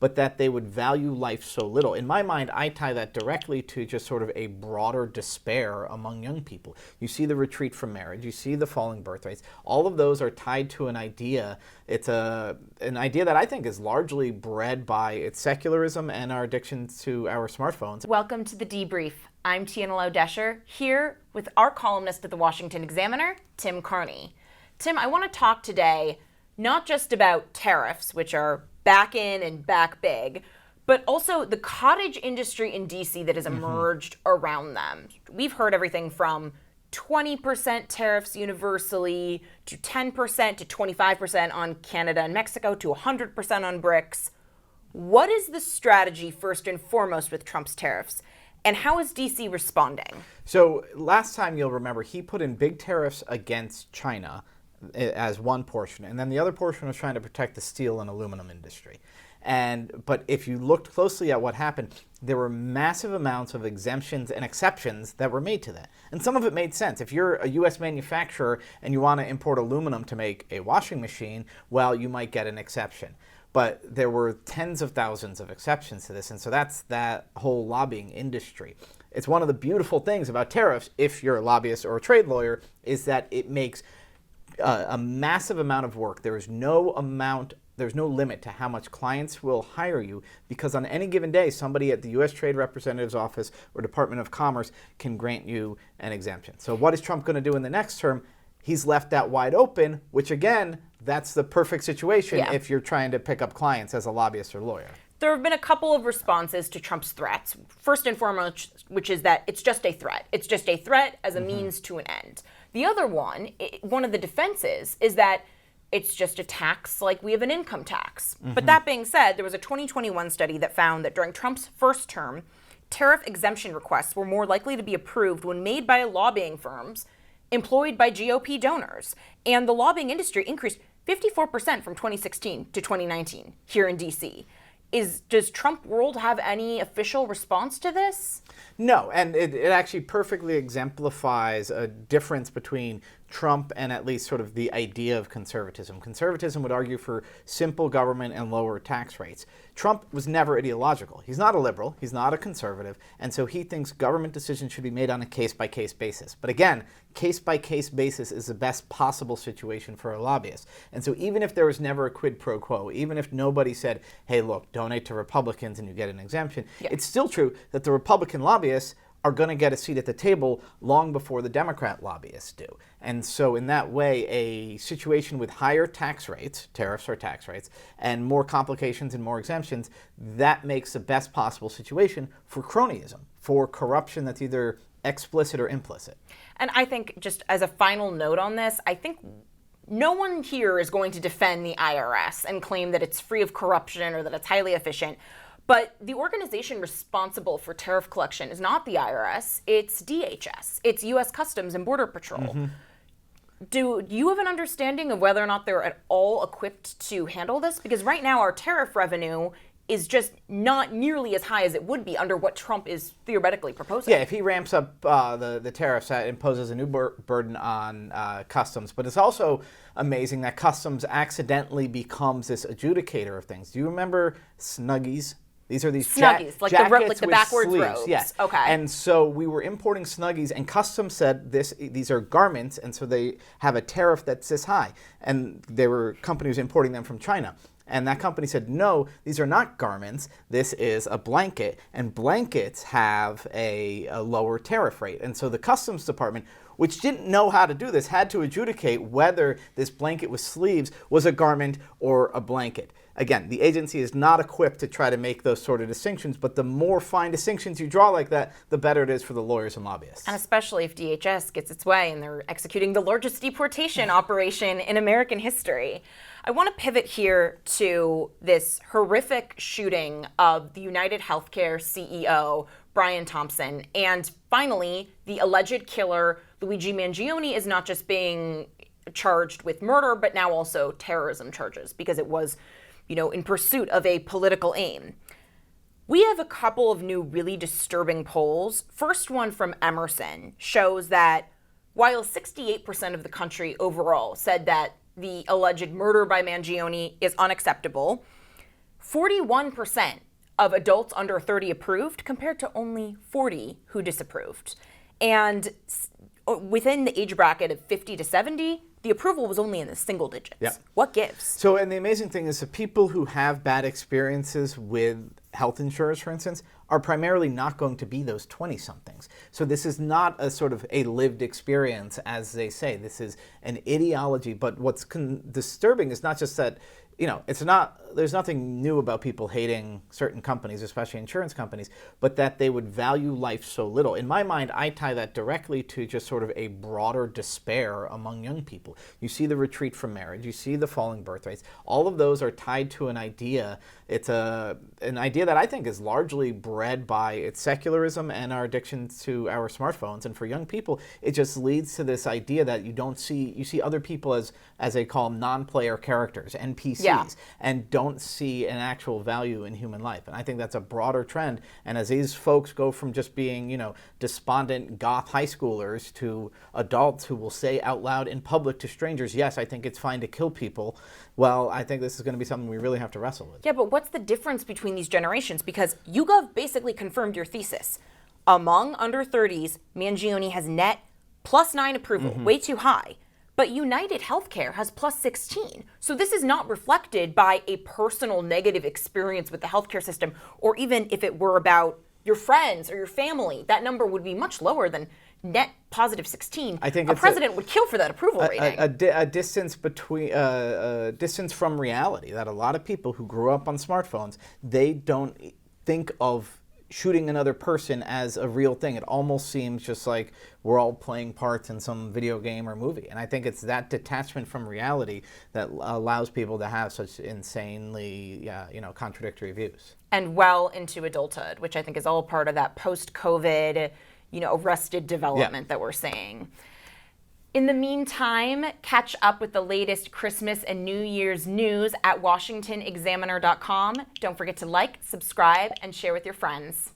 but that they would value life so little. In my mind, I tie that directly to just sort of a broader despair among young people. You see the retreat from marriage, you see the falling birth rates. All of those are tied to an idea. It's an idea that I think is largely bred by its secularism and our addiction to our smartphones. Welcome to the Debrief. I'm Tiana Lowe Doescher, here with our columnist at the Washington Examiner, Tim Carney. Tim, I want to talk today not just about tariffs, which are back in and back big, but also the cottage industry in D.C. that has emerged around them. We've heard everything from 20% tariffs universally to 10% to 25% on Canada and Mexico to 100% on BRICS. What is the strategy first and foremost with Trump's tariffs? And how is D.C. responding? So last time you'll remember he put in big tariffs against China as one portion, and then the other portion was trying to protect the steel and aluminum industry. But if you looked closely at what happened, there were massive amounts of exemptions and exceptions that were made to that. And some of it made sense. If you're a U.S. manufacturer and you want to import aluminum to make a washing machine, well, you might get an exception. But there were tens of thousands of exceptions to this, and so that's that whole lobbying industry. It's one of the beautiful things about tariffs, if you're a lobbyist or a trade lawyer, is that it makes a massive amount of work. There's no limit to how much clients will hire you, because on any given day, somebody at the U.S. Trade Representative's office or Department of Commerce can grant you an exemption. So what is Trump going to do in the next term? He's left that wide open, which again, that's the perfect situation if you're trying to pick up clients as a lobbyist or lawyer. There have been a couple of responses to Trump's threats. First and foremost, which is that it's just a threat. It's just a threat as a means to an end. The other one of the defenses, is that it's just a tax like we have an income tax. But that being said, there was a 2021 study that found that during Trump's first term, tariff exemption requests were more likely to be approved when made by lobbying firms employed by GOP donors. And the lobbying industry increased 54% from 2016 to 2019 here in D.C. Does Trump World have any official response to this? No, and it actually perfectly exemplifies a difference between Trump and at least sort of the idea of conservatism. Conservatism would argue for simple government and lower tax rates. Trump was never ideological. He's not a liberal, he's not a conservative, and so he thinks government decisions should be made on a case-by-case basis. But again, case-by-case basis is the best possible situation for a lobbyist. And so even if there was never a quid pro quo, even if nobody said, hey, look, donate to Republicans and you get an exemption, it's still true that the Republican lobbyists are going to get a seat at the table long before the Democrat lobbyists do. And so in that way, a situation with higher tax rates, tariffs or tax rates, and more complications and more exemptions, that makes the best possible situation for cronyism, for corruption that's either explicit or implicit. And I think, just as a final note on this, I think no one here is going to defend the IRS and claim that it's free of corruption or that it's highly efficient. But the organization responsible for tariff collection is not the IRS, it's DHS. It's U.S. Customs and Border Patrol. Do you have an understanding of whether or not they're at all equipped to handle this? Because right now our tariff revenue is just not nearly as high as it would be under what Trump is theoretically proposing. Yeah, if he ramps up the tariffs, that imposes a new burden on Customs. But it's also amazing that Customs accidentally becomes this adjudicator of things. Do you remember Snuggies? These are these Snuggies, like the backwards sleeves. robes. Yes. Okay. And so we were importing Snuggies, and Customs said these are garments, and so they have a tariff that's this high. And there were companies importing them from China. And that company said, no, these are not garments. This is a blanket, and blankets have a lower tariff rate. And so the Customs Department, which didn't know how to do this, had to adjudicate whether this blanket with sleeves was a garment or a blanket. Again, the agency is not equipped to try to make those sort of distinctions, but the more fine distinctions you draw like that, the better it is for the lawyers and lobbyists. And especially if DHS gets its way and they're executing the largest deportation operation in American history. I want to pivot here to this horrific shooting of the UnitedHealthcare CEO, Brian Thompson. And finally, the alleged killer, Luigi Mangione, is not just being charged with murder, but now also terrorism charges, because it was, in pursuit of a political aim. We have a couple of new really disturbing polls. First one from Emerson shows that while 68% of the country overall said that the alleged murder by Mangione is unacceptable, 41% of adults under 30 approved compared to only 40 who disapproved. And within the age bracket of 50 to 70, the approval was only in the single digits. Yep. What gives? So, and the amazing thing is the people who have bad experiences with health insurance, for instance, are primarily not going to be those 20-somethings. So this is not a sort of a lived experience, as they say. This is an ideology. But what's disturbing is not just that, there's nothing new about people hating certain companies, especially insurance companies, but that they would value life so little. In my mind, I tie that directly to just sort of a broader despair among young people. You see the retreat from marriage, you see the falling birth rates. All of those are tied to an idea. It's an idea that I think is largely bred by its secularism and our addiction to our smartphones. And for young people, it just leads to this idea that you see other people as they call them non-player characters, NPCs, and don't see an actual value in human life. And I think that's a broader trend. And as these folks go from just being, despondent goth high schoolers to adults who will say out loud in public to strangers, yes, I think it's fine to kill people. Well, I think this is going to be something we really have to wrestle with. Yeah, but what's the difference between these generations? Because YouGov basically confirmed your thesis. Among under 30s, Mangione has net +9 approval, way too high. But UnitedHealthcare has +16. So this is not reflected by a personal negative experience with the healthcare system, or even if it were about your friends or your family, that number would be much lower than net +16. I think a president would kill for that approval rating. A distance between distance from reality that a lot of people who grew up on smartphones, they don't think of shooting another person as a real thing. It almost seems just like we're all playing parts in some video game or movie. And I think it's that detachment from reality that allows people to have such insanely, contradictory views. And well into adulthood, which I think is all part of that post-COVID, arrested development that we're seeing. In the meantime, catch up with the latest Christmas and New Year's news at washingtonexaminer.com. Don't forget to like, subscribe, and share with your friends.